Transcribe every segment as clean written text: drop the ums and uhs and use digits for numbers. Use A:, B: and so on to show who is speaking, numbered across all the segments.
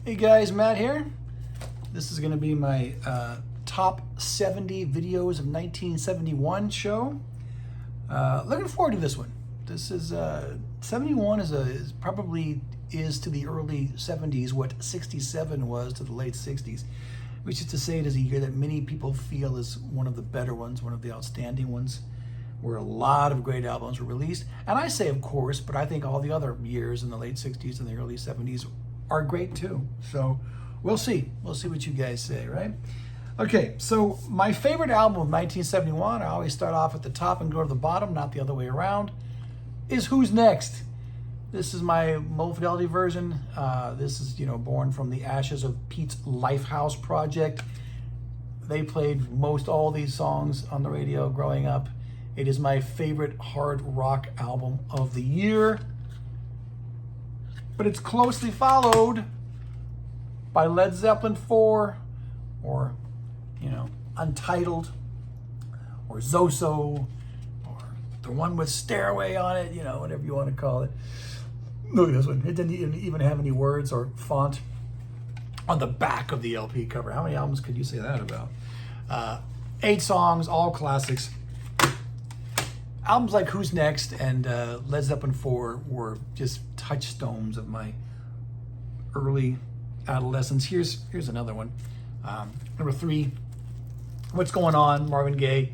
A: Hey guys, Matt here. This is going to be my top 70 videos of 1971 show. Looking forward to this one. This is 71 is probably to the early 70s what 67 was to the late 60s, which is to say it is a year that many people feel is one of the better ones, one of the outstanding ones, where a lot of great albums were released. And I say of course, but I think all the other years in the late 60s and the early 70s are great too. So we'll see what you guys say, right? Okay, so my favorite album of 1971, I always start off at the top and go to the bottom, not the other way around, is Who's Next. This is my low fidelity version. This is, born from the ashes of Pete's Lifehouse project. They played most all these songs on the radio growing up. It is my favorite hard rock album of the year. But it's closely followed by Led Zeppelin 4, or, Untitled, or Zoso, or the one with Stairway on it, whatever you want to call it. Look at this one. It didn't even have any words or font on the back of the LP cover. How many albums could you say that about? 8 songs, all classics. Albums like Who's Next and Led Zeppelin 4 were just touchstones of my early adolescence. Here's another one. Number 3, What's Going On, Marvin Gaye.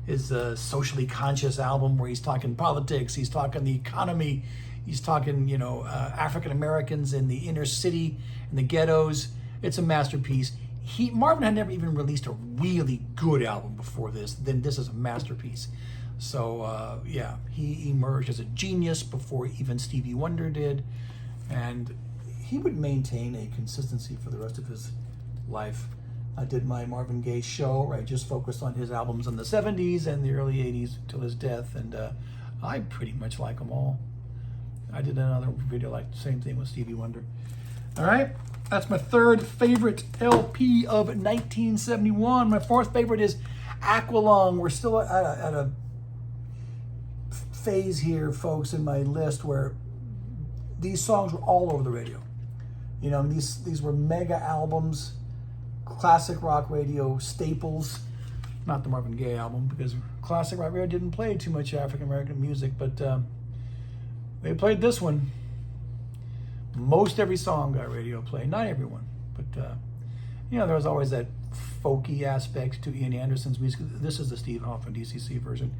A: His socially conscious album where he's talking politics, he's talking the economy, he's talking, African Americans in the inner city, in the ghettos. It's a masterpiece. Marvin had never even released a really good album before this. Then this is a masterpiece. So he emerged as a genius before even Stevie Wonder did, and he would maintain a consistency for the rest of his life. I did my Marvin Gaye show where I just focused on his albums in the 70s and the early 80s till his death, and I pretty much like them all. I did another video like the same thing with Stevie Wonder. All right, that's my third favorite LP of 1971. My fourth favorite is Aqualung. We're still at a phase here, folks, in my list where these songs were all over the radio. These were mega albums, classic rock radio staples. Not the Marvin Gaye album, because classic rock radio didn't play too much African American music, but they played this one. Most every song got radio play. Not everyone, but there was always that folky aspect to Ian Anderson's music. This is the Steve Hoffman DCC version,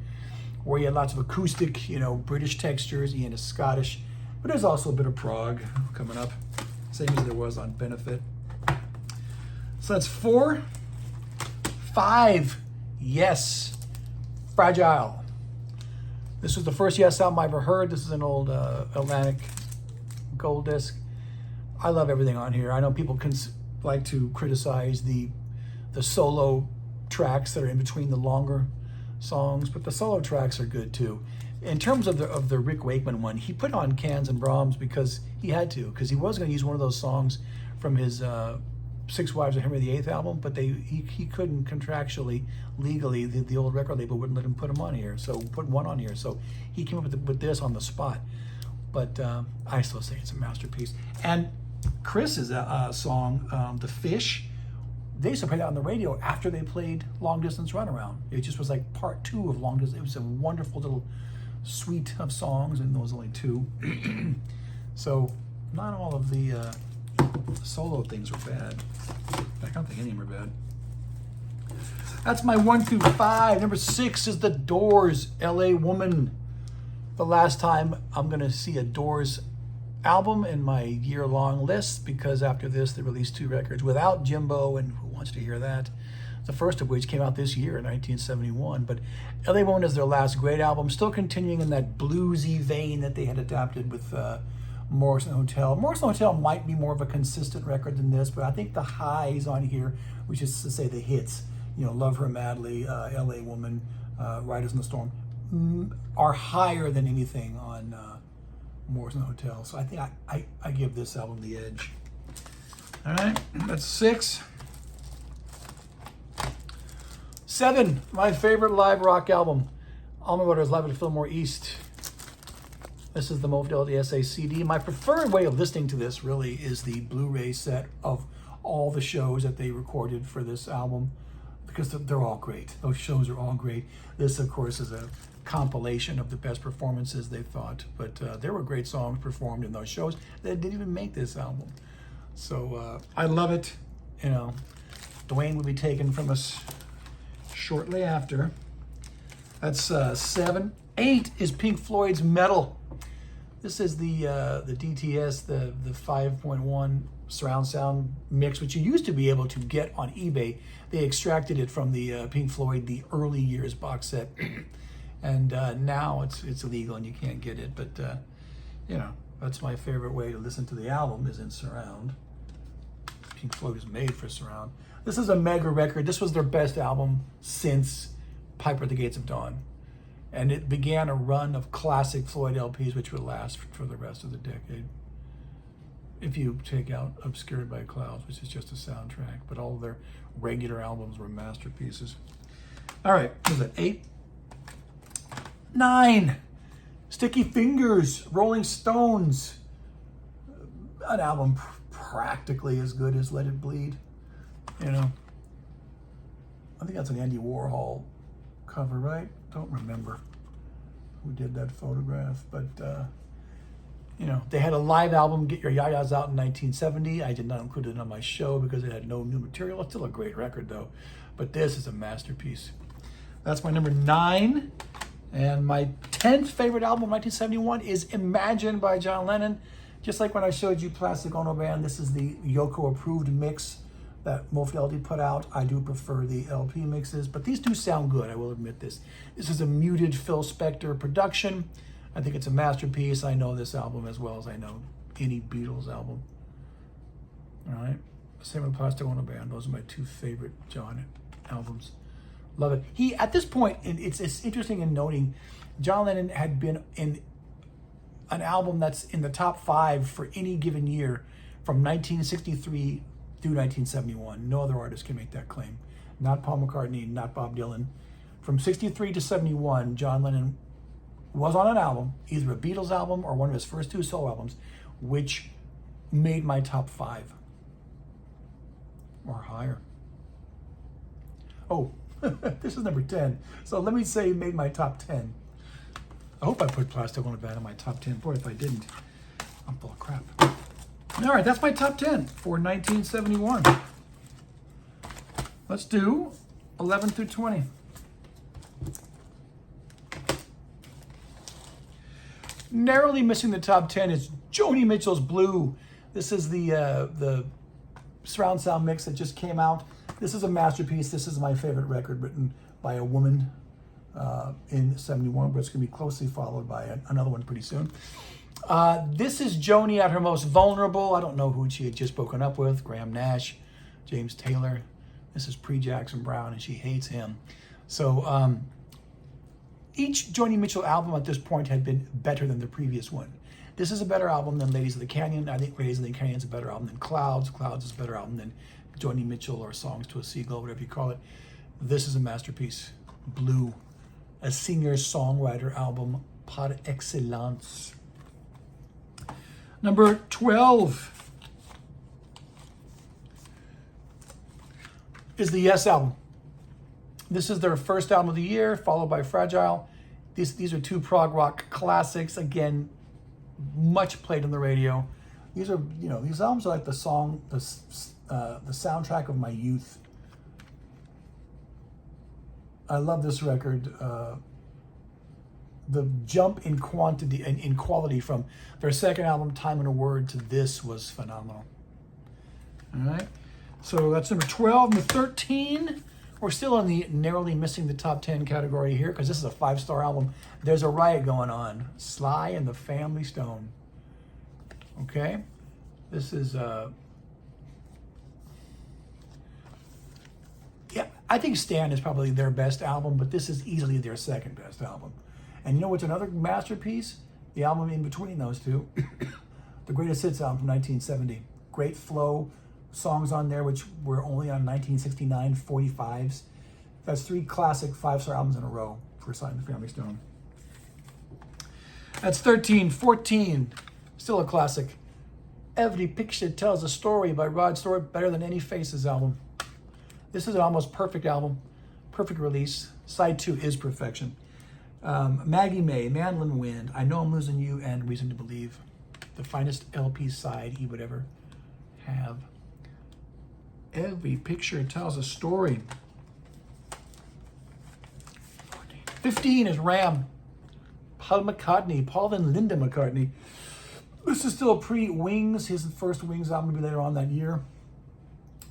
A: where you had lots of acoustic, British textures. Ian is Scottish, but there's also a bit of prog coming up, same as there was on Benefit. So that's 4. 5, Yes, Fragile. This was the first Yes album I ever heard. This is an old Atlantic gold disc. I love everything on here. I know people like to criticize the solo tracks that are in between the longer songs, but the solo tracks are good too. In terms of the Rick Wakeman one, he put on Cans and Brahms because he had to, because he was going to use one of those songs from his Six Wives of Henry VIII album, but he couldn't contractually, legally, the old record label wouldn't let him put him on here, so put one on here. So he came up with this on the spot. But I still say it's a masterpiece. And Chris's song, The Fish, they used to play that on the radio after they played Long Distance Runaround. It just was like part 2 of Long Distance. It was a wonderful little suite of songs, and there was only 2. So not all of the solo things were bad. In fact, I don't think any of them are bad. That's my 1 through 5. Number 6 is The Doors, L.A. Woman. The last time I'm going to see a Doors album in my year-long list, because after this they released 2 records without Jimbo, and who wants to hear that? The first of which came out this year in 1971. But L.A. Woman is their last great album, still continuing in that bluesy vein that they had adapted with Morrison Hotel. Morrison Hotel might be more of a consistent record than this, but I think the highs on here, which is to say the hits, Love Her Madly, L.A. Woman, Riders in the Storm, are higher than anything on Morrison Hotel. So I think I give this album the edge. All right, that's 6. 7, my favorite live rock album, Allman Brothers Live at Fillmore East. This is the Mo Fidelity SA CD. My preferred way of listening to this really is the Blu-ray set of all the shows that they recorded for this album, because they're all great. Those shows are all great. This, of course, is a compilation of the best performances they thought, but there were great songs performed in those shows that didn't even make this album. So I love it. You know, Dwayne will be taken from us shortly after. That's 7. 8 is Pink Floyd's Metal. This is the DTS, the 5.1 surround sound mix, which you used to be able to get on eBay. They extracted it from the Pink Floyd, the early years box set. And now it's illegal and you can't get it. But, you know, that's my favorite way to listen to the album, is in surround. Pink Floyd is made for surround. This is a mega record. This was their best album since Piper at the Gates of Dawn. And it began a run of classic Floyd LPs, which would last for the rest of the decade. If you take out Obscured by Clouds, which is just a soundtrack. But all of their regular albums were masterpieces. All right, what is it, 8? 9, Sticky Fingers, Rolling Stones. An album practically as good as Let It Bleed. You know, I think that's an Andy Warhol cover, right? Don't remember who did that photograph, but you know, they had a live album, Get Your Yayas Out, in 1970. I did not include it on my show because it had no new material. It's still a great record though, but this is a masterpiece. That's my number 9. And my 10th favorite album of 1971 is Imagine by John Lennon. Just like when I showed you Plastic Ono Band, this is the Yoko approved mix that Mo Fidelity put out. I do prefer the LP mixes, but these do sound good, I will admit this. This is a muted Phil Spector production. I think it's a masterpiece. I know this album as well as I know any Beatles album. All right, same with Plastic Ono Band. Those are my 2 favorite John albums. Love it. He, at this point, it's interesting in noting, John Lennon had been in an album that's in the top 5 for any given year from 1963 through 1971. No other artist can make that claim. Not Paul McCartney, not Bob Dylan. From 63 to 71, John Lennon was on an album, either a Beatles album or one of his first 2 solo albums, which made my top 5 or higher. Oh, this is number 10. So let me say made my top 10. I hope I put Plastic Ono Band in my top 10. Boy, if I didn't, I'm full of crap. All right, that's my top 10 for 1971. Let's do 11 through 20. Narrowly missing the top 10 is Joni Mitchell's Blue. This is the surround sound mix that just came out. This is a masterpiece. This is my favorite record written by a woman in 71, but it's going to be closely followed by another one pretty soon. This is Joni at her most vulnerable. I don't know who she had just broken up with, Graham Nash, James Taylor. This is pre-Jackson Browne, and she hates him. So each Joni Mitchell album at this point had been better than the previous one. This is a better album than Ladies of the Canyon. I think Ladies of the Canyon is a better album than Clouds. Clouds is a better album than Joni Mitchell or Songs to a Seagull, whatever you call it. This is a masterpiece. Blue, a singer-songwriter album par excellence. Number 12 is the Yes album. This is their first album of the year, followed by Fragile. These are 2 prog rock classics. Again, much played on the radio. These are, you know, these albums are like the soundtrack of my youth. I love this record. The jump in quantity and in quality from their second album, Time and a Word, to this was phenomenal. All right, so that's number 12. Number 13, we're still in the narrowly missing the top 10 category here because this is a 5-star album. There's a riot going on. Sly and the Family Stone. Okay, this is yeah, I think Stan is probably their best album, but this is easily their second best album. And you know what's another masterpiece? The album in between those 2, the Greatest Hits album from 1970. Great flow, songs on there which were only on 1969 45s. That's 3 classic 5-star albums in a row for Sly and the Family Stone. That's 13. 14, still a classic. Every Picture Tells a Story by Rod Stewart, better than any Faces album. This is an almost perfect album, perfect release. Side 2 is perfection. Maggie May, Mandolin Wind, I Know I'm Losing You, and Reason to Believe. The finest LP side he would ever have. Every Picture Tells a Story. 15 is Ram. Paul and Linda McCartney. This is still pre-Wings, his first Wings album will be later on that year.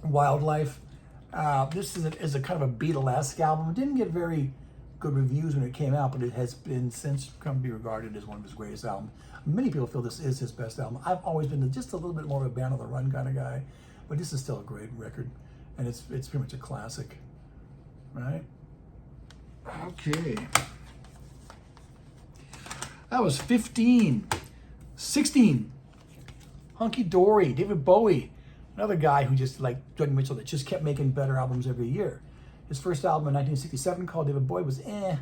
A: Wildlife. This is a kind of a Beatlesque album. It didn't get very good reviews when it came out, but it has been since come to be regarded as one of his greatest albums. Many people feel this is his best album. I've always been just a little bit more of a Band on the Run kind of guy, but this is still a great record, and it's pretty much a classic, right? Okay. That was 15. 16. Hunky Dory, David Bowie. Another guy who just, like Joni Mitchell, that just kept making better albums every year. His first album in 1967 called David Bowie was eh.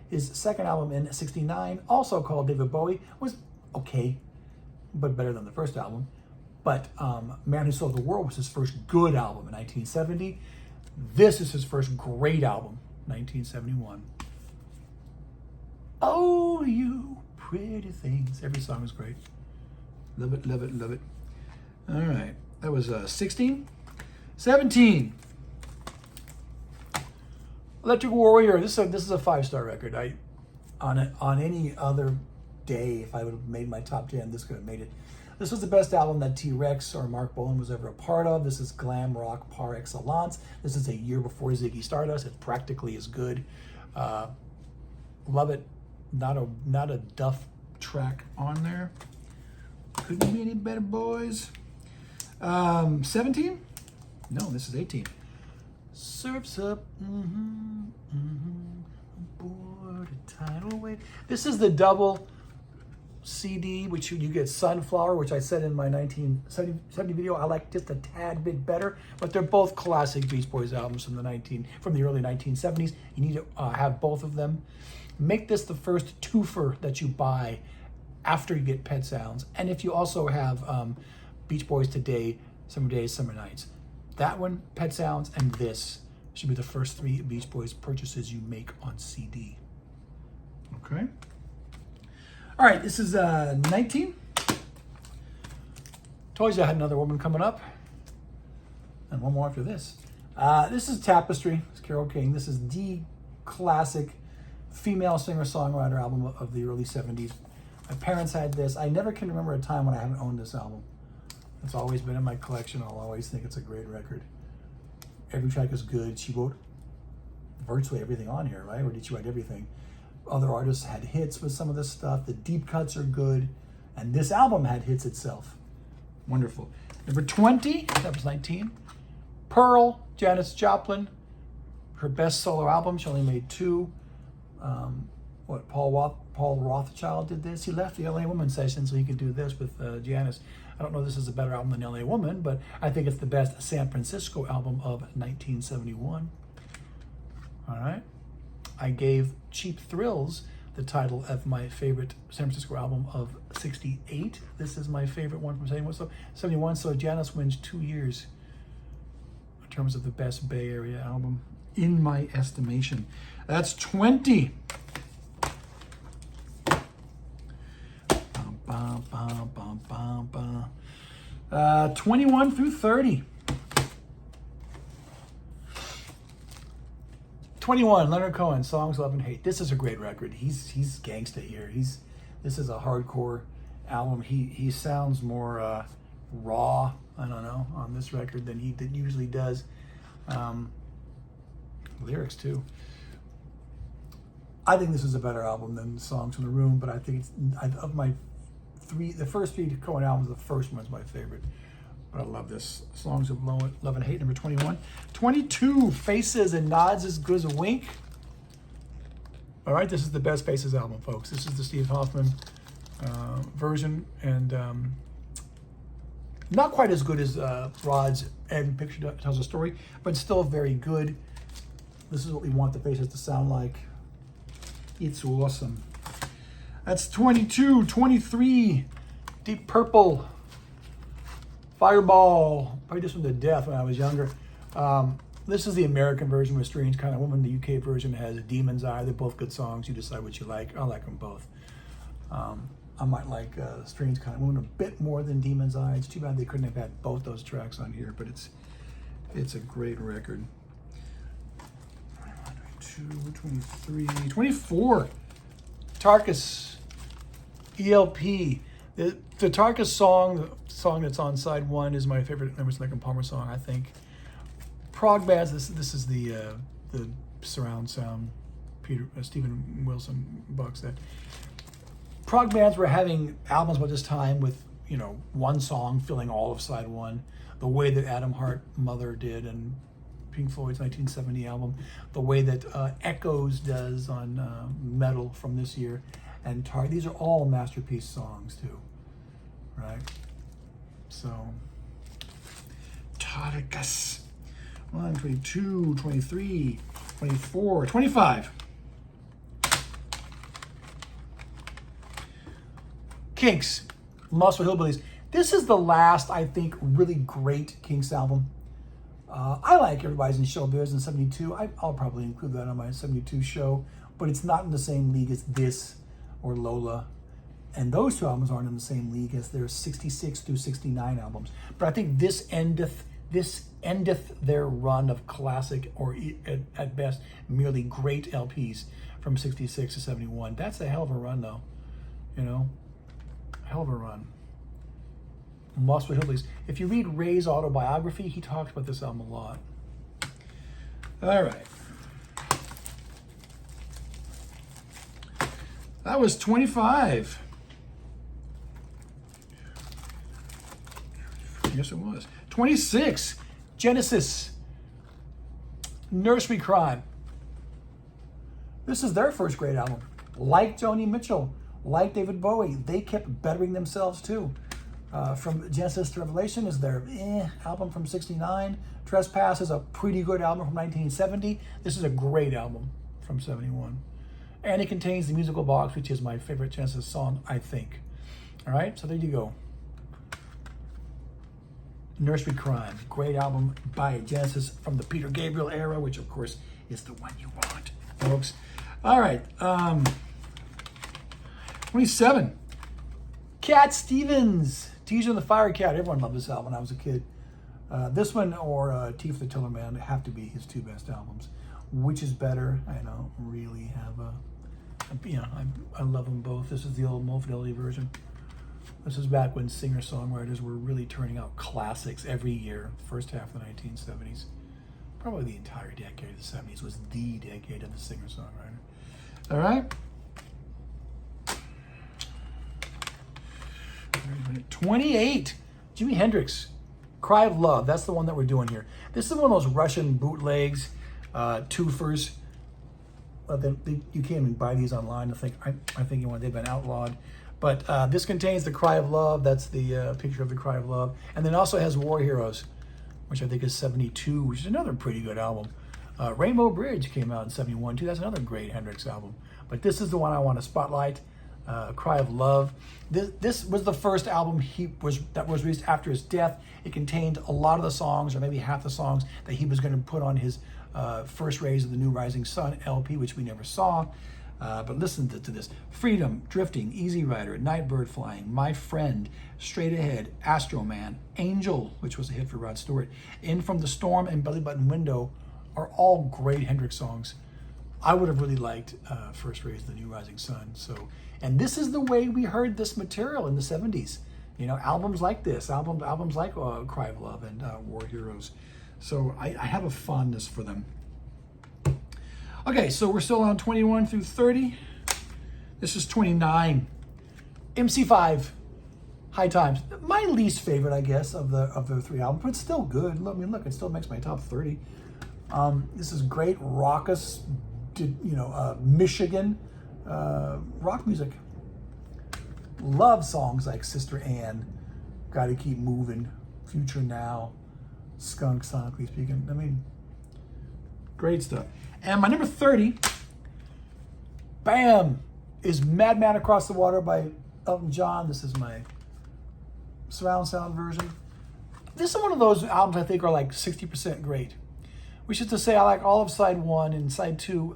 A: His second album in 69, also called David Bowie, was okay, but better than the first album. But Man Who Sold the World was his first good album in 1970. This is his first great album, 1971. Oh, you pretty things. Every song is great. Love it, love it, love it. All right. That was 16. 17. Electric Warrior. This is a 5-star record. On any other day, if I would have made my top 10, this could have made it. This was the best album that T-Rex or Mark Bolan was ever a part of. This is glam rock par excellence. This is a year before Ziggy Stardust. It's practically as good. Love it. Not a Duff track on there. Couldn't be any better, boys. 17? No, this is 18. Surf's Up. Aboard a tidal wave. This is the double CD, which you get Sunflower, which I said in my 1970 video I like just a tad bit better, but they're both classic Beach Boys albums from the early 1970s. You need to have both of them. Make this the first twofer that you buy after you get Pet Sounds, and if you also have Beach Boys Today, Summer Days, Summer Nights, that one, Pet Sounds, and this should be the first 3 Beach Boys purchases you make on CD. Okay. All right, this is 19. Told you I had another woman coming up. And one more after this. This is Tapestry. It's Carole King. This is the classic female singer-songwriter album of the early 70s. My parents had this. I never can remember a time when I haven't owned this album. It's always been in my collection. I'll always think it's a great record. Every track is good. She wrote virtually everything on here, right? Or did she write everything? Other artists had hits with some of this stuff. The deep cuts are good. And this album had hits itself. Wonderful. Number 20, that was 19. Pearl, Janis Joplin. Her best solo album. She only made 2. Paul Rothchild did this. He left the LA Woman session so he could do this with Janis. I don't know if this is a better album than LA Woman, but I think it's the best San Francisco album of 1971. All right. I gave Cheap Thrills the title of my favorite San Francisco album of 68. This is my favorite one from 71. So Janis wins 2 years in terms of the best Bay Area album, in my estimation. That's 20. 21 through 30. 21, Leonard Cohen, Songs, Love and Hate. This is a great record. He's gangsta here. This is a hardcore album. He sounds more raw, I don't know, on this record than he usually does. Lyrics too. I think this is a better album than Songs from the Room, but I think of my 3, the first 3 Cohen albums, the first one's my favorite. But I love this. Songs of Love and Hate, number 21. 22, Faces and Nods as Good as a Wink. All right, this is the best Faces album, folks. This is the Steve Hoffman version, and not quite as good as Rod's and Picture Tells a Story, but still very good. This is what we want the Faces to sound like. It's awesome. That's 22, 23. Deep Purple. Fireball. Probably just to death when I was younger. This is the American version with Strange Kind of Woman. The UK version has Demon's Eye. They're both good songs. You decide what you like. I like them both. I might like Strange Kind of Woman a bit more than Demon's Eye. It's too bad they couldn't have had both those tracks on here, but it's a great record. 22, 23, 24. Tarkus, ELP. The Tarkus song that's on side 1 is my favorite Emerson, Lake and Palmer song, I think. Prog bands. This is the surround sound. Stephen Wilson bucks that. Prog bands were having albums by this time with one song filling all of side 1, the way that Adam Hart Mother did in Pink Floyd's 1970 album, the way that Echoes does on Metal from this year, and these are all masterpiece songs too, right? So Tarkus. 1, 22, 23, 24, 25. Kinks, Muscle Hillbillies. This is the last, I think, really great Kinks album. I like Everybody's in Showbiz in 72. I'll probably include that on my 72 show, but it's not in the same league as this or Lola. And those two albums aren't in the same league as their 66 through 69 albums. But I think this endeth their run of classic, or at best, merely great LPs from 66 to 71. That's a hell of a run, though. Hell of a run. Muscle Hillbillies. If you read Ray's autobiography, he talks about this album a lot. All right. That was 25. Yes, it was. 26. Genesis. Nursery Crime. This is their first great album. Like Joni Mitchell, like David Bowie, they kept bettering themselves too. From Genesis to Revelation is their album from 69. Trespass is a pretty good album from 1970. This is a great album from 71. And it contains the Musical Box, which is my favorite Genesis song, I think. All right, so there you go. Nursery Crime, great album by Genesis from the Peter Gabriel era, which of course is the one you want, folks. All right, 27. Cat Stevens, Teaser and the Fire Cat. Everyone loved this album when I was a kid. This one or Teeth the Tiller Man have to be his two best albums. Which is better? I don't really have I love them both. This is the old Mo Fidelity version. This is back when singer-songwriters were really turning out classics every year. First half of the 1970s. Probably the entire decade of the 70s was the decade of the singer-songwriter. All right? 28. Jimi Hendrix, Cry of Love. That's the one that we're doing here. This is one of those Russian bootlegs, twofers. You can't even buy these online. I think they've been outlawed. But this contains the Cry of Love. That's the picture of the Cry of Love. And then also has War Heroes, which I think is 72, which is another pretty good album. Rainbow Bridge came out in 71 too. That's another great Hendrix album. But this is the one I want to spotlight. Cry of Love. This was the first album that was released after his death. It contained a lot of the songs, or maybe half the songs, that he was going to put on his First Rays of the New Rising Sun LP, which we never saw. But listen to this. Freedom, Drifting, Easy Rider, Nightbird Flying, My Friend, Straight Ahead, Astro Man, Angel, which was a hit for Rod Stewart, In From the Storm, and Belly Button Window are all great Hendrix songs. I would have really liked First Rays of the New Rising Sun. And this is the way we heard this material in the 70s. Albums like this, albums like Cry of Love and War Heroes. So I have a fondness for them. Okay, so we're still on 21 through 30. This is 29. MC5, High Times. My least favorite, I guess, of the three albums, but it's still good. I mean, look, it still makes my top 30. This is great, raucous, Michigan rock music. Love songs like Sister Ann, Gotta Keep Moving, Future Now, Skunk, sonically speaking. I mean, great stuff. And my number 30, bam, is Madman Across the Water by Elton John. This is my surround sound version. This is one of those albums I think are like 60% great. Which is to say I like all of side 1 and side 2.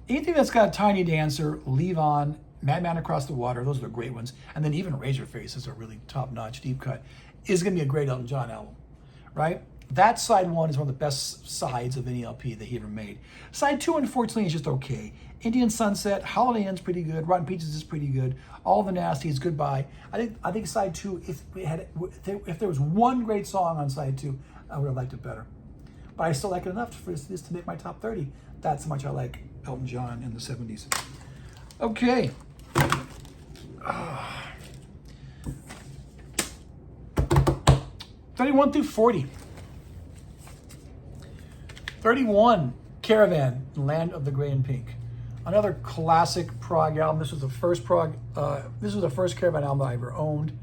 A: Anything that's got a Tiny Dancer, Leave On, Madman Across the Water, those are the great ones. And then even Razorface is a really top-notch deep cut. Is going to be a great Elton John album, right? That side 1 is one of the best sides of any LP that he ever made. Side 2, unfortunately, is just okay. Indian Sunset, Holiday Inn's pretty good. Rotten Peaches is pretty good. All the Nasties, Goodbye. I think side 2, if there was one great song on side 2, I would have liked it better. But I still like it enough for this to make my top 30. That's how much I like Elton John in the 70s. Okay. 31 through 40. 31, Caravan, Land of the Grey and Pink. Another classic prog album. This was the first Caravan album I ever owned.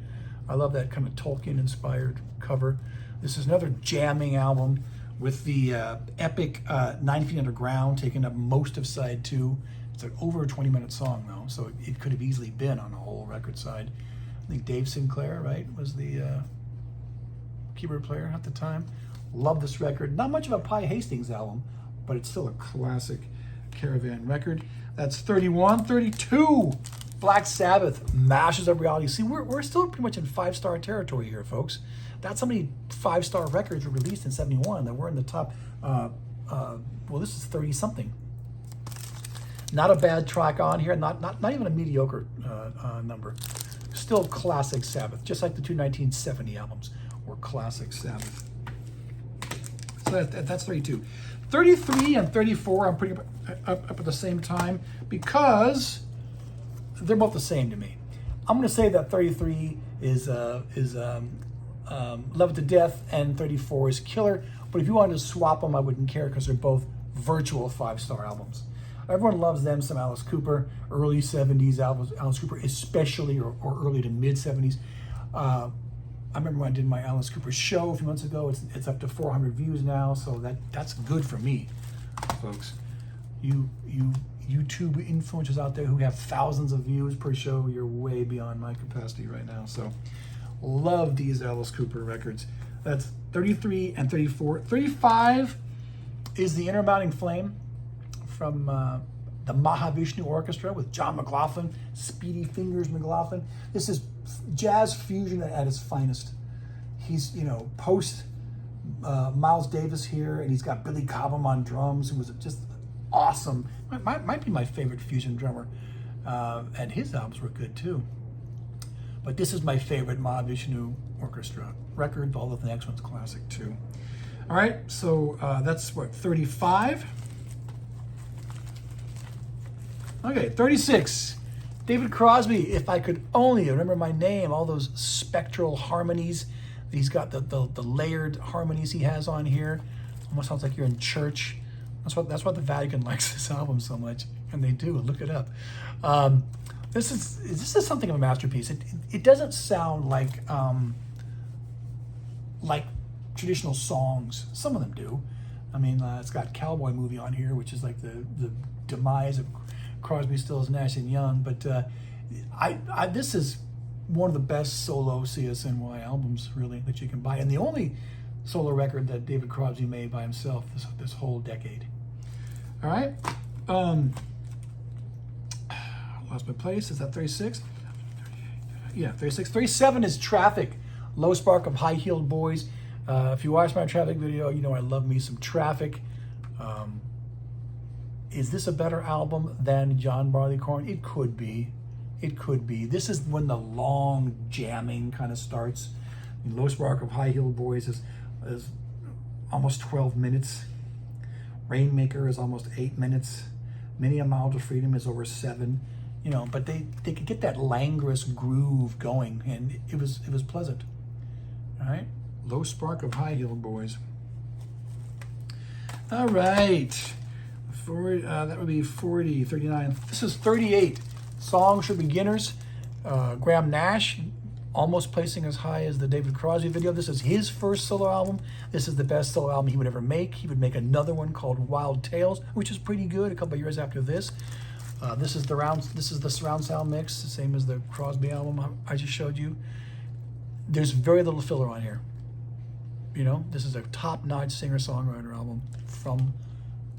A: I love that kind of Tolkien-inspired cover. This is another jamming album with the epic 9 Feet Underground taking up most of side 2. It's like over a 20-minute song though, so it could have easily been on a whole record side. I think Dave Sinclair, right, was the keyboard player at the time. Love this record. Not much of a Pi Hastings album, but it's still a classic Caravan record. That's 31. 32, Black Sabbath, Mashes of Reality. See, we're still pretty much in 5-star territory here, folks. That's how many 5-star records were released in 71 that were in the top, well, this is 30-something. Not a bad track on here, not even a mediocre number. Still classic Sabbath, just like the two 1970 albums were classic Sabbath. So that's 32. 33 and 34 I'm putting up at the same time because they're both the same to me. I'm going to say that 33 is Love It to Death and 34 is Killer. But if you wanted to swap them, I wouldn't care because they're both virtual 5-star albums. Everyone loves them, some Alice Cooper, early 70s Alice Cooper, especially, or early to mid 70s. I remember when I did my Alice Cooper show a few months ago. It's up to 400 views now, so that's good for me, folks. You YouTube influencers out there who have thousands of views per show, you're way beyond my capacity right now. So love these Alice Cooper records. That's 33 and 34. 35 is The Intermounting Flame from the Mahavishnu Orchestra with John McLaughlin, Speedy Fingers McLaughlin. This is jazz fusion at its finest. He's, post Miles Davis here, and he's got Billy Cobham on drums, who was just awesome. Might be my favorite fusion drummer. And his albums were good too. But this is my favorite Mahavishnu Orchestra record. All of the next one's classic too. All right, so that's what, 35? Okay, 36. David Crosby, If I Could Only Remember My Name, all those spectral harmonies. He's got the layered harmonies he has on here. Almost sounds like you're in church. That's why the Vatican likes this album so much, and they do. Look it up. This is something of a masterpiece. It doesn't sound like traditional songs. Some of them do. I mean, it's got Cowboy Movie on here, which is like the demise of Crosby, Stills, Nash and Young. But this is one of the best solo CSNY albums, really, that you can buy, and the only solo record that David Crosby made by himself this whole decade. All right. Lost my place. Is that 36? Yeah, 36. 37 is Traffic, Low Spark of High Heeled Boys. If you watch my Traffic video, you know I love me some Traffic. Is this a better album than John Barleycorn? It could be. It could be. This is when the long jamming kind of starts. Low Spark of High Heeled Boys is almost 12 minutes. Rainmaker is almost 8 minutes. Many a Mile to Freedom is over 7. But they could get that languorous groove going, and it was pleasant. All right, Low Spark of High Heeled Boys. All right, that would be 40, 39. This is 38. Songs for Beginners. Graham Nash, almost placing as high as the David Crosby video. This is his first solo album. This is the best solo album he would ever make. He would make another one called Wild Tales, which is pretty good, a couple of years after this. This is the surround sound mix, the same as the Crosby album I just showed you. There's very little filler on here. You know, this is a top-notch singer-songwriter album from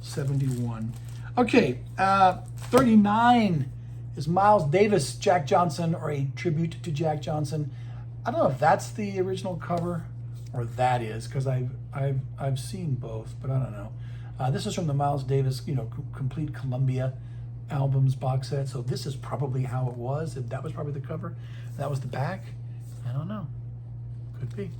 A: 71. Okay, 39 is Miles Davis, Jack Johnson, or a tribute to Jack Johnson. I don't know if that's the original cover, or that is, because I've seen both, but I don't know. This is from the Miles Davis, Complete Columbia albums box set. So this is probably how it was. If that was probably the cover, that was the back. I don't know. Could be.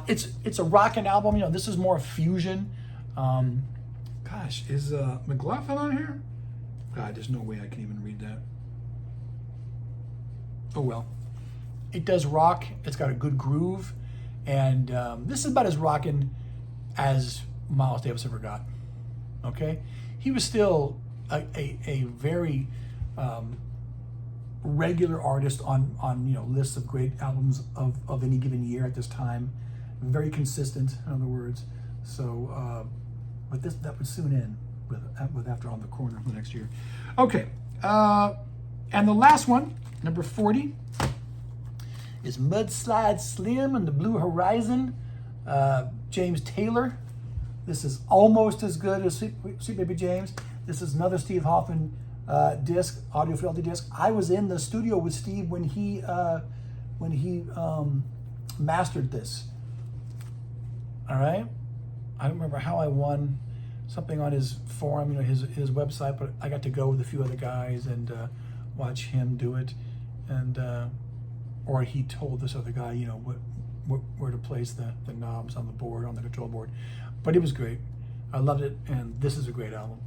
A: It's a rockin' album. This is more fusion. Gosh, is McLaughlin on here? God, there's no way I can even read that. Oh well. It does rock. It's got a good groove, and this is about as rockin' as Miles Davis ever got. Okay, he was still a very regular artist on lists of great albums of any given year at this time. Very consistent, in other words. So, but that would soon end with After on the Corner the next year. Okay, and the last one, number 40, is Mudslide Slim and the Blue Horizon. James Taylor. This is almost as good as Sweet Baby James. This is another Steve Hoffman disc, audio fidelity disc. I was in the studio with Steve when he mastered this. All right, I don't remember how I won something on his forum, his website, but I got to go with a few other guys and watch him do it, and or he told this other guy, where to place the knobs on the board, on the control board. But it was great. I loved it, and this is a great album.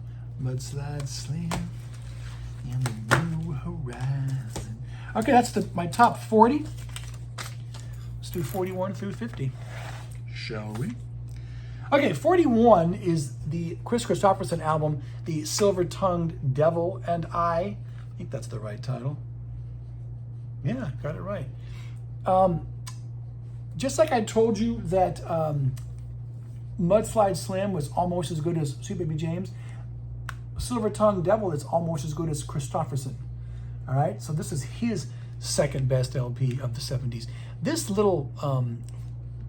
A: Mudslide Slim and the Blue Horizon. Okay, that's my top 40. Let's do 41 through 50, shall we? Okay, 41 is the Chris Kristofferson album, The Silver-Tongued Devil and I think that's the right title. Yeah, got it right. Just like I told you that Mudslide Slim was almost as good as Sweet Baby James, Silver-Tongued Devil is almost as good as Kristofferson. All right, so this is his second best LP of the 70s. This little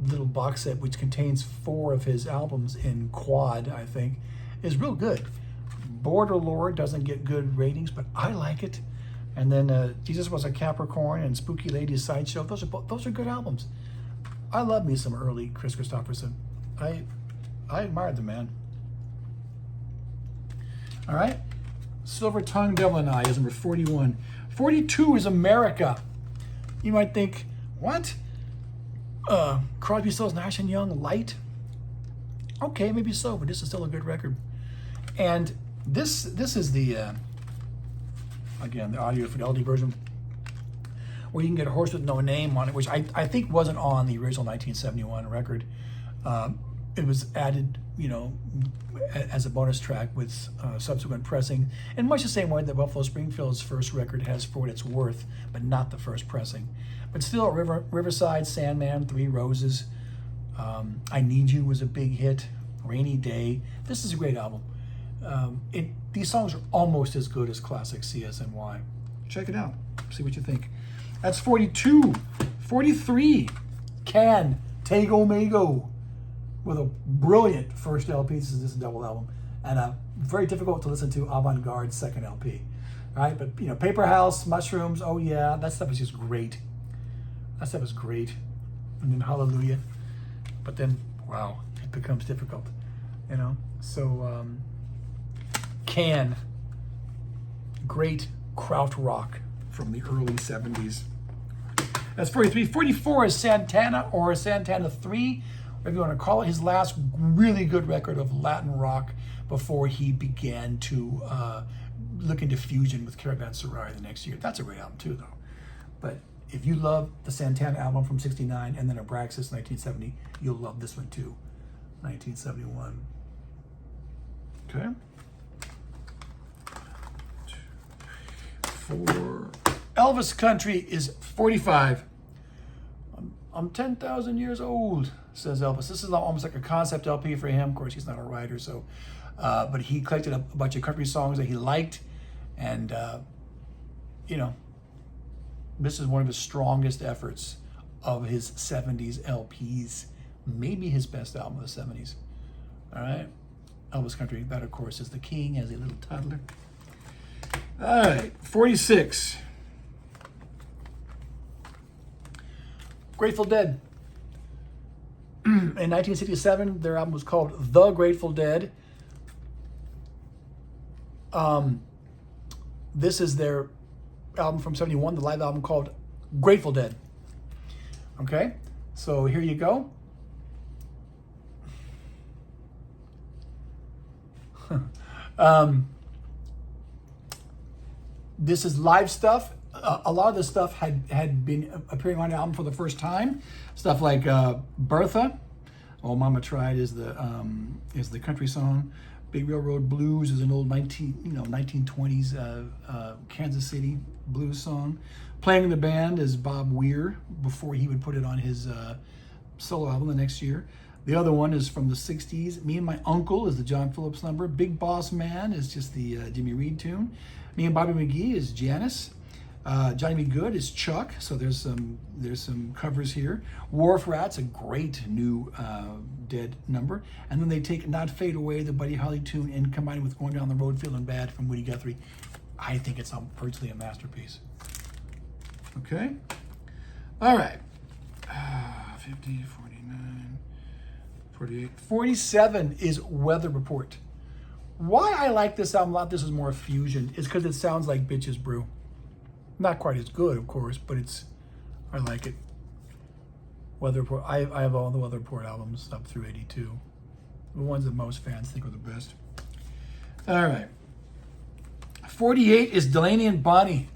A: box set, which contains 4 of his albums in quad, I think, is real good. Border Lord doesn't get good ratings, but I like it. And then Jesus Was a Capricorn and Spooky Lady's Sideshow. Those are good albums. I love me some early Chris Kristofferson. I admired the man. All right, Silver-Tongued Devil and I is number 41. 42 is America. You might think, what? Crosby, Stills, Nash & Young, light? Okay, maybe so, but this is still a good record. And this is the, again, the audio fidelity version, where you can get a Horse with No Name on it, which I think wasn't on the original 1971 record. It was added, as a bonus track with subsequent pressing, in much the same way that Buffalo Springfield's first record has For What It's Worth, but not the first pressing. But still, Riverside, Sandman, 3 Roses, I Need You was a big hit, Rainy Day. This is a great album. These songs are almost as good as classic CSNY. Check it out. See what you think. That's 42. 43, Can, Tego Mago, with a brilliant first LP. This is a double album, and a very difficult to listen to avant-garde second LP. All right, but Paper House, Mushrooms, oh yeah, that stuff is just great. That stuff is great. And then Hallelujah. But then, wow, it becomes difficult, So, Can, great krautrock from the early 70s. That's 43. 44 is Santana, or Santana 3, whatever you want to call it. His last really good record of Latin rock before he began to look into fusion with Caravanserai the next year. That's a great album too, though. But if you love the Santana album from 69 and then Abraxas 1970, you'll love this one too, 1971. Okay. 4. Elvis Country is 45. I'm 10,000 years old, says Elvis. This is almost like a concept LP for him. Of course, he's not a writer, so, but he collected a bunch of country songs that he liked, And, you know, this is one of his strongest efforts of his 70s LPs. Maybe his best album of the 70s. All right. Elvis Country. That, of course, is The King as a little toddler. All right. 46. Grateful Dead. In 1967, their album was called The Grateful Dead. This is their album from 71, the live album called Grateful Dead. Okay, so here you go. This is live stuff. A lot of this stuff had been appearing on the album for the first time. Stuff like Bertha, "Oh Mama Tried" is the country song. "Big Railroad Blues" is an old 1920s Kansas City blues song. Playing in the band is Bob Weir before he would put it on his solo album the next year. The other one is from the 60s. "Me and My Uncle" is the John Phillips number. "Big Boss Man" is just the Jimmy Reed tune. "Me and Bobby McGee" is Janis. "Johnny Be Good" is Chuck. So there's some covers here. "Wharf Rats," a great new Dead number. And then they take "Not Fade Away," the Buddy Holly tune, and combine it with "Going Down the Road Feeling Bad" from Woody Guthrie. I think it's virtually a masterpiece. Okay. All right. 50, 49, 48. 47 is "Weather Report." Why I like this album a lot, this is more fusion, is because it sounds like Bitches Brew. Not quite as good, of course, but I like it. Weather Report. I have all the Weather Report albums up through 82. The ones that most fans think are the best. All right. 48 is Delaney and Bonnie,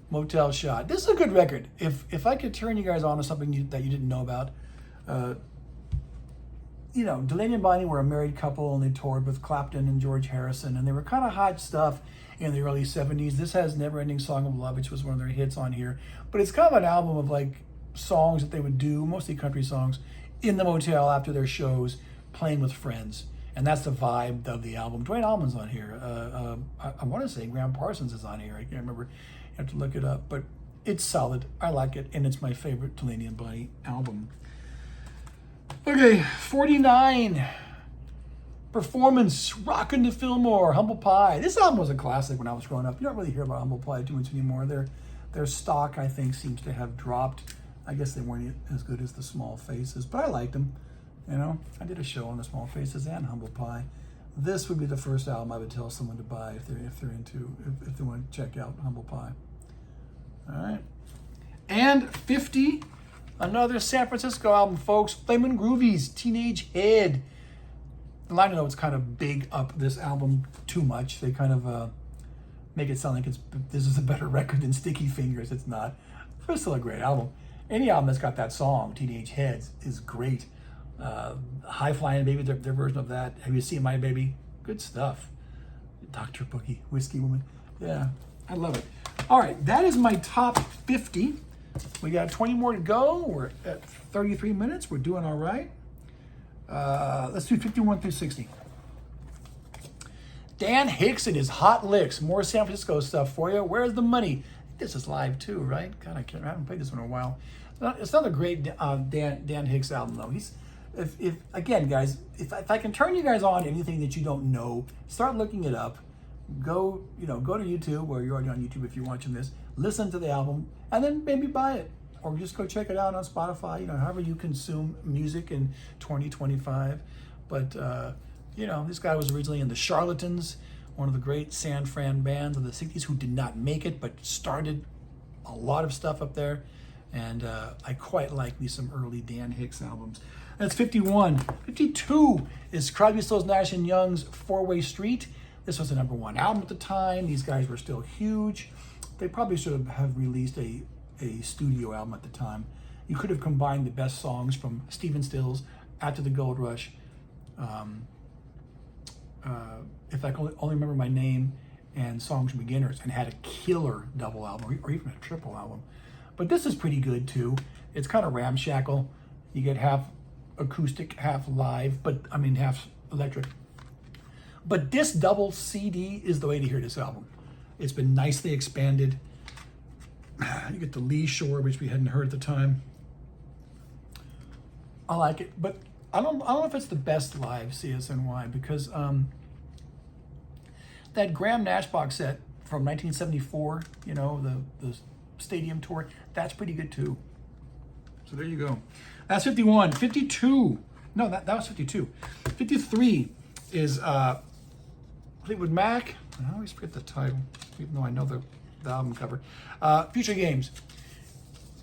A: "Motel Shot." This is a good record. If I could turn you guys on to something that you didn't know about, Delaney and Bonnie were a married couple, and they toured with Clapton and George Harrison, and they were kind of hot stuff in the early 70s. This has "Never Ending Song of Love," which was one of their hits on here. But it's kind of an album of like songs that they would do, mostly country songs, in the motel after their shows, playing with friends. And that's the vibe of the album. Duane Allman's on here. I want to say Graham Parsons is on here. I can't remember. You have to look it up. But it's solid. I like it. And it's my favorite Delaney and Bonnie album. Okay, 49. Performance, "Rockin' to Fillmore," Humble Pie. This album was a classic when I was growing up. You don't really hear about Humble Pie too much anymore. Their stock, I think, seems to have dropped. I guess they weren't as good as the Small Faces, but I liked them. I did a show on the Small Faces and Humble Pie. This would be the first album I would tell someone to buy if they want to check out Humble Pie. All right, and 50. Another San Francisco album, folks. Flamin' Groovies, "Teenage Head." The liner notes kind of big up this album too much. They kind of make it sound like this is a better record than Sticky Fingers. It's not. It's still a great album. Any album that's got that song, "Teenage Heads," is great. High Flying Baby, their version of that. "Have You Seen My Baby?" Good stuff. Dr. Boogie, Whiskey Woman. Yeah, I love it. All right, that is my top 50. We got 20 more to go. We're at 33 minutes. We're doing all right. Let's do 51 through 60. Dan Hicks and his Hot Licks. More San Francisco stuff for you. "Where's the Money?" This is live too, right? God, I haven't played this one in a while. It's not a great Dan Hicks album though. If again, guys, if I can turn you guys on to anything that you don't know, start looking it up. Go to YouTube, or you're already on YouTube if you're watching this. Listen to the album, and then maybe buy it, or just go check it out on Spotify. However you consume music in 2025. But this guy was originally in the Charlatans, one of the great San Fran bands of the 60s who did not make it, but started a lot of stuff up there. And I quite like me some early Dan Hicks albums. That's 51. 52 is Crosby, Stills, Nash & Young's "Four-Way Street." This was the #1 album at the time. These guys were still huge. They probably should have released a studio album at the time. You could have combined the best songs from Stephen Stills, After the Gold Rush, If I Can Only Remember My Name, and Songs from Beginners, and had a killer double album, or even a triple album. But this is pretty good too. It's kind of ramshackle. You get half acoustic, half live, half electric. But this double CD is the way to hear this album. It's been nicely expanded. You get the Lee Shore, which we hadn't heard at the time. I like it, but I don't know if it's the best live CSNY, because that Graham Nash box set from 1974, you know, the stadium tour, that's pretty good too. So there you go. That's 51. 52. No, that was 52. 53 is Fleetwood Mac. I always forget the title, even though I know the album cover. Future Games.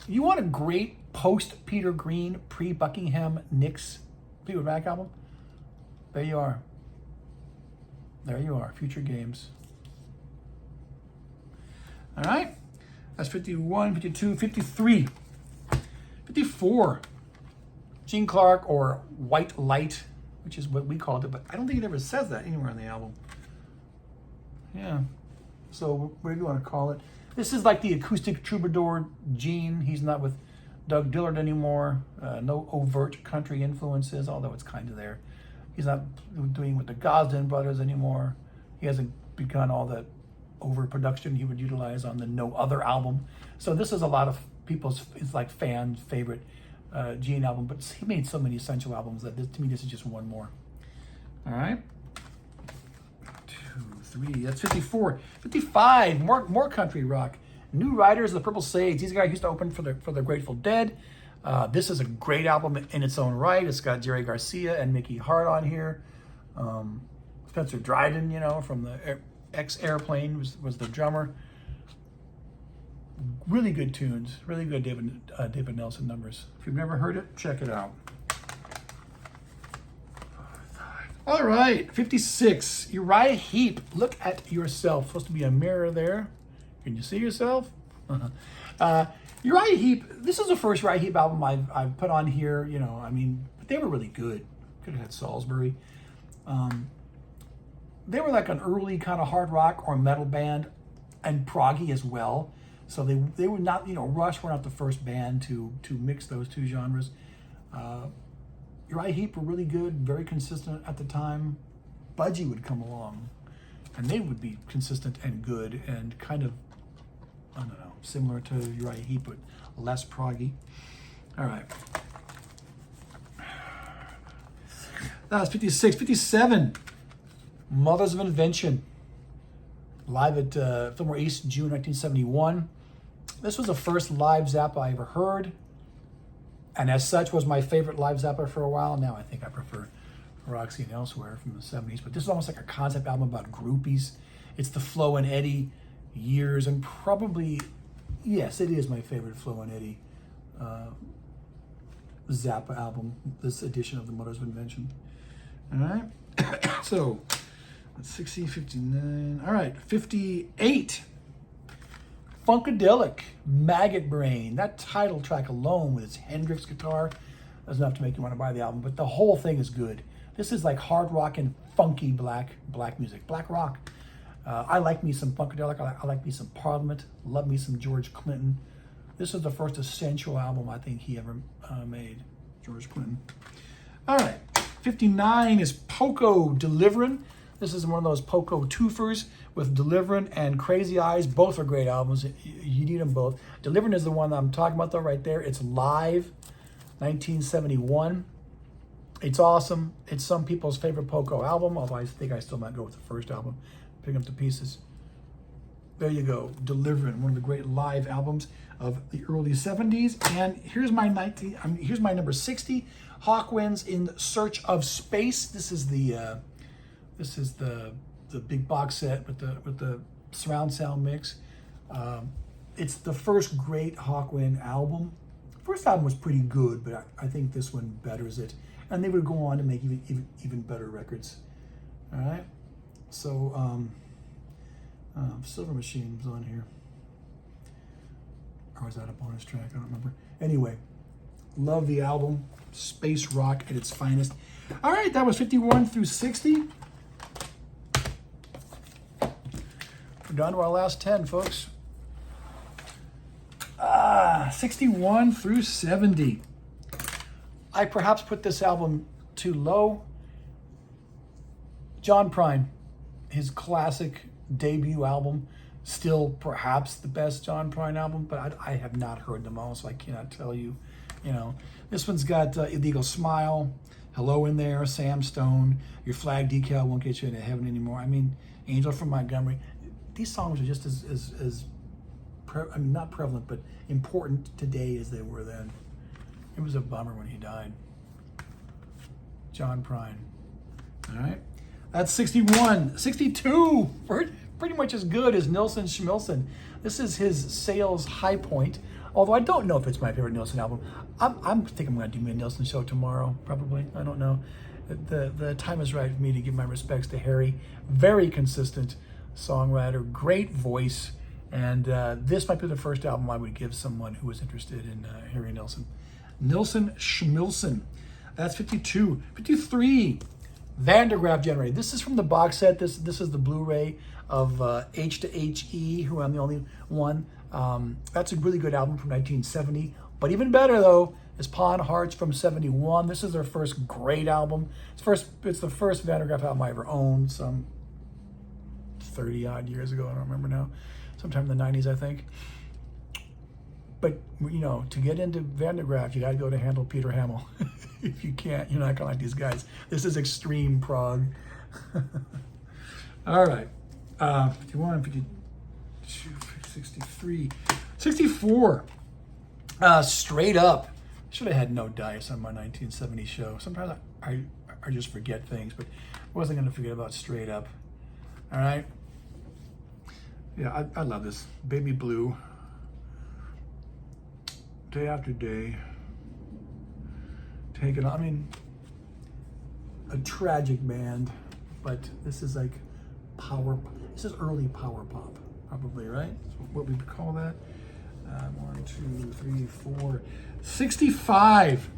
A: You want a great post Peter Green, pre Buckingham Nicks Fleetwood Mac album? There you are. There you are. Future Games. All right. That's 51, 52, 53. 54. Gene Clark, or White Light, which is what we called it, but I don't think it ever says that anywhere on the album. Yeah. So whatever you want to call it. This is like the acoustic troubadour Gene. He's not with Doug Dillard anymore. No overt country influences, although it's kind of there. He's not doing with the Gosden brothers anymore. He hasn't begun all the overproduction he would utilize on the No Other album. So this is a lot of people's, it's like fan favorite Gene album, but he made so many essential albums that this, to me, this is just one more. All right. 2, 3, that's 54. 55, more country rock. New Riders of the Purple Sage. These guys used to open for the Grateful Dead. This is a great album in its own right. It's got Jerry Garcia and Mickey Hart on here. Spencer Dryden, you know, from the X-Airplane was the drummer. Really good tunes. Really good David Nelson numbers. If you've never heard it, check it out. All right, 56. Uriah Heep. Look at yourself. Supposed to be a mirror there. Can you see yourself? Uriah Heep. This is the first Uriah Heep album I've put on here. You know, I mean, but they were really good. Could have had Salisbury. They were like an early kind of hard rock or metal band, and proggy as well. So they were not, you know, Rush were not the first band to mix those two genres. Uriah Heep were really good, very consistent at the time. Budgie would come along, and they would be consistent and good, and kind of, I don't know, similar to Uriah Heep, but less proggy. All right. That was 56. 57. Mothers of Invention. Live at Fillmore East, June 1971. This was the first live Zappa I ever heard, and as such was my favorite live Zappa for a while. Now I think I prefer Roxy and Elsewhere from the 70s, but this is almost like a concept album about groupies. It's the Flo and Eddie years, and probably, yes, it is my favorite Flo and Eddie Zappa album, this edition of the Mothers of Invention. All right, so that's 60, 59, all right, 58. Funkadelic, Maggot Brain. That title track alone with its Hendrix guitar is enough to make you want to buy the album, but the whole thing is good. This is like hard rock and funky black music, black rock. I like me some Funkadelic. I like me some Parliament. Love me some George Clinton. This is the first essential album I think he ever made, George Clinton. All right, 59 is Poco, Deliverin'. This is one of those Poco twofers with Deliverin' and Crazy Eyes. Both are great albums. You need them both. Deliverin' is the one that I'm talking about though right there. It's live, 1971. It's awesome. It's some people's favorite Poco album, although I think I still might go with the first album, Picking Up the Pieces. There you go, Deliverin', one of the great live albums of the early 70s. And here's my number 60, Hawkwind's In Search of Space. This is the big box set with the surround sound mix. It's the first great Hawkwind album. First album was pretty good, but I think this one betters it. And they would go on to make even better records. All right. So Silver Machine was on here. Or was that a bonus track? I don't remember. Anyway, love the album. Space rock at its finest. All right, that was 51 through 60. We're down to our last 10, folks. 61 through 70. I perhaps put this album too low. John Prine, his classic debut album, still perhaps the best John Prine album, but I have not heard them all, so I cannot tell you. You know, this one's got Illegal Smile, Hello in There, Sam Stone, Your Flag Decal Won't Get You Into Heaven Anymore. I mean, Angel from Montgomery. These songs are just as I mean, not prevalent, but important today as they were then. It was a bummer when he died. John Prine. All right. That's 61. 62. Pretty much as good as Nilsson Schmilsson. This is his sales high point. Although I don't know if it's my favorite Nilsson album. I think I'm going to do me a Nilsson show tomorrow, probably. I don't know. The time is right for me to give my respects to Harry. Very consistent songwriter, great voice. And this might be the first album I would give someone who was interested in Harry Nilsson. Nilsson Schmilsson. That's 52. 53. Van der Graaf Generator. This is from the box set. This is the Blu-ray of H to H-E, who I'm the only one. That's a really good album from 1970. But even better, though, is Pawn Hearts from 71. This is their first great album. It's the first Van der Graaf album I ever owned, some 30-odd years ago. I don't remember now. Sometime in the 90s, I think. But, you know, to get into Van der Graaf, you got to go to Handel Peter Hamel. If you can't, you're not going to like these guys. This is extreme prog. All right. 51, 52, 63. 64. Straight Up. Should have had No Dice on my 1970 show. Sometimes I just forget things, but I wasn't going to forget about Straight Up. All right. Yeah, I love this. Baby Blue. Day After Day. Taken. I mean, a tragic band, but this is like power. This is early power pop, probably, right? That's what we would call that. 1, 2, 3, 4, 65.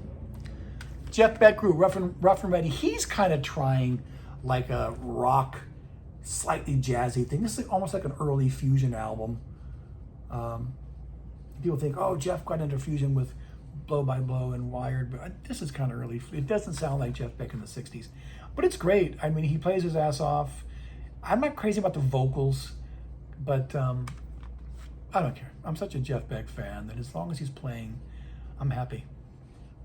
A: Jeff Beck Group, Rough and Ready. He's kind of trying like a rock, slightly jazzy thing. This is almost like an early fusion album. People think, oh, Jeff got into fusion with Blow by Blow and Wired, but this is kind of early. It doesn't sound like Jeff Beck in the 60s, but it's great. I mean, he plays his ass off. I'm not crazy about the vocals, but I don't care. I'm such a Jeff Beck fan that as long as he's playing, I'm happy.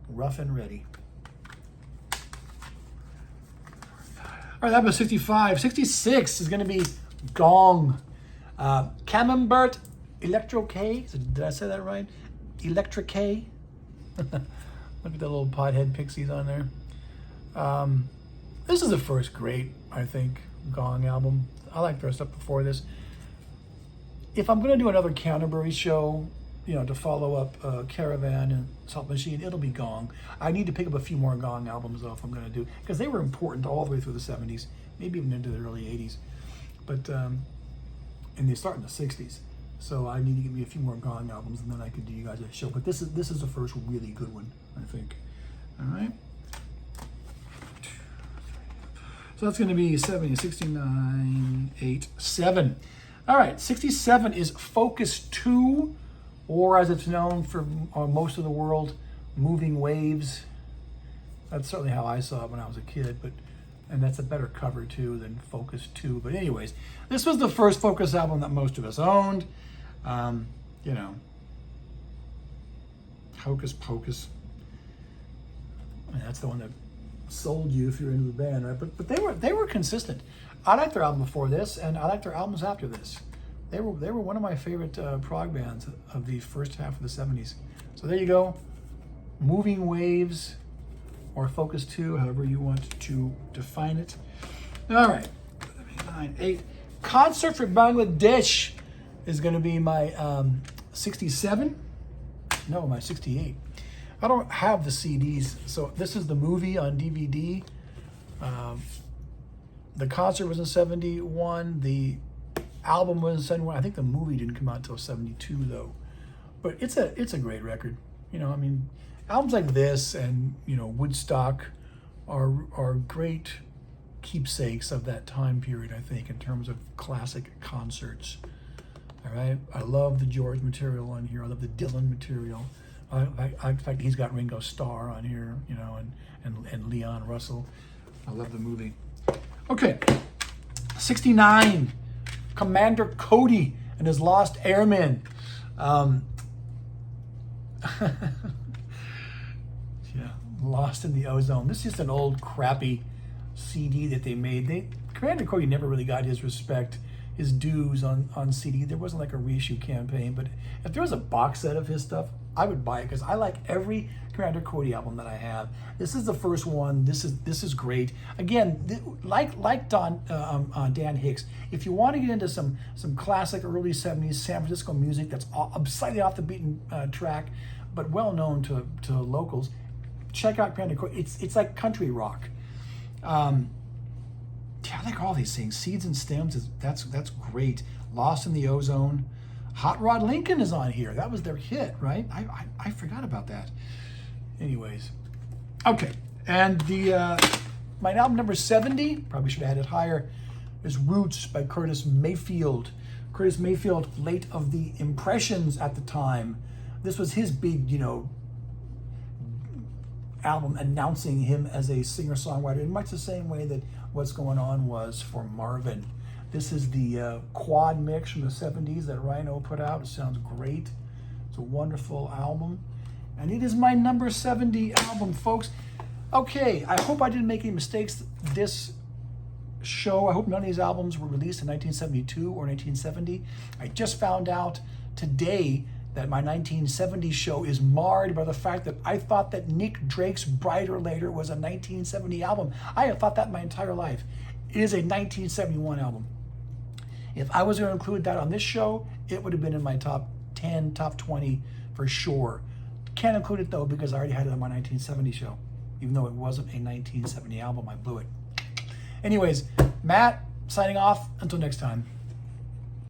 A: Rough and Ready. All right, that was 65. 66 is going to be Gong. Camembert Electro K. Did I say that right? Electra K. Look at the little pothead pixies on there. This is the first great, I think, Gong album. I like their stuff before this. If I'm going to do another Canterbury show, you know, to follow up Caravan and Salt Machine, it'll be Gong. I need to pick up a few more Gong albums, though, if I'm going to do, because they were important all the way through the 70s, maybe even into the early 80s. But, and they start in the 60s. So I need to get me a few more Gong albums, and then I could do you guys a show. But this is the first really good one, I think. All right. So that's going to be 70, 69, 8, 7. All right, 67 is Focus 2, or as it's known for most of the world, Moving Waves. That's certainly how I saw it when I was a kid, and that's a better cover too than Focus 2. But anyways, this was the first Focus album that most of us owned. You know, Hocus Pocus. I mean, that's the one that sold you if you're into the band, right? But they were consistent. I liked their album before this, and I liked their albums after this. They were one of my favorite prog bands of the first half of the 70s. So there you go. Moving Waves, or Focus 2, however you want to define it. All right, 9, 8. Concert for Bangladesh is going to be my 67. No, my 68. I don't have the CDs, so this is the movie on DVD. The concert was in 71. The album was in 71. I think the movie didn't come out until 72, though. But it's a great record. You know, I mean, albums like this and, you know, Woodstock are great keepsakes of that time period, I think, in terms of classic concerts. All right? I love the George material on here. I love the Dylan material. In fact, he's got Ringo Starr on here, you know, and Leon Russell. I love the movie. Okay, 69, Commander Cody and his Lost Airmen. Yeah, Lost in the Ozone. This is just an old crappy CD that they made. Commander Cody never really got his respect, his dues on CD. There wasn't like a reissue campaign, but if there was a box set of his stuff, I would buy it because I like every Commander Cody album that I have. This is the first one. This is great. Again, like Dan Hicks, if you want to get into some classic early '70s San Francisco music that's slightly off the beaten track, but well known to locals, check out Commander Cody. It's like country rock. Yeah, I like all these things. Seeds and Stems, that's great. Lost in the Ozone. Hot Rod Lincoln is on here. That was their hit, right? I forgot about that. Anyways, okay. And my album number 70, probably should have had it higher, is Roots by Curtis Mayfield. Curtis Mayfield, late of the Impressions at the time. This was his big, album announcing him as a singer-songwriter in much the same way that What's Going On was for Marvin. This is the quad mix from the 70s that Rhino put out. It sounds great. It's a wonderful album. And it is my number 70 album, folks. Okay, I hope I didn't make any mistakes this show. I hope none of these albums were released in 1972 or 1970. I just found out today that my 1970 show is marred by the fact that I thought that Nick Drake's Brighter Later was a 1970 album. I have thought that my entire life. It is a 1971 album. If I was going to include that on this show, it would have been in my top 10, top 20 for sure. Can't include it though because I already had it on my 1970 show. Even though it wasn't a 1970 album, I blew it. Anyways, Matt, signing off. Until next time.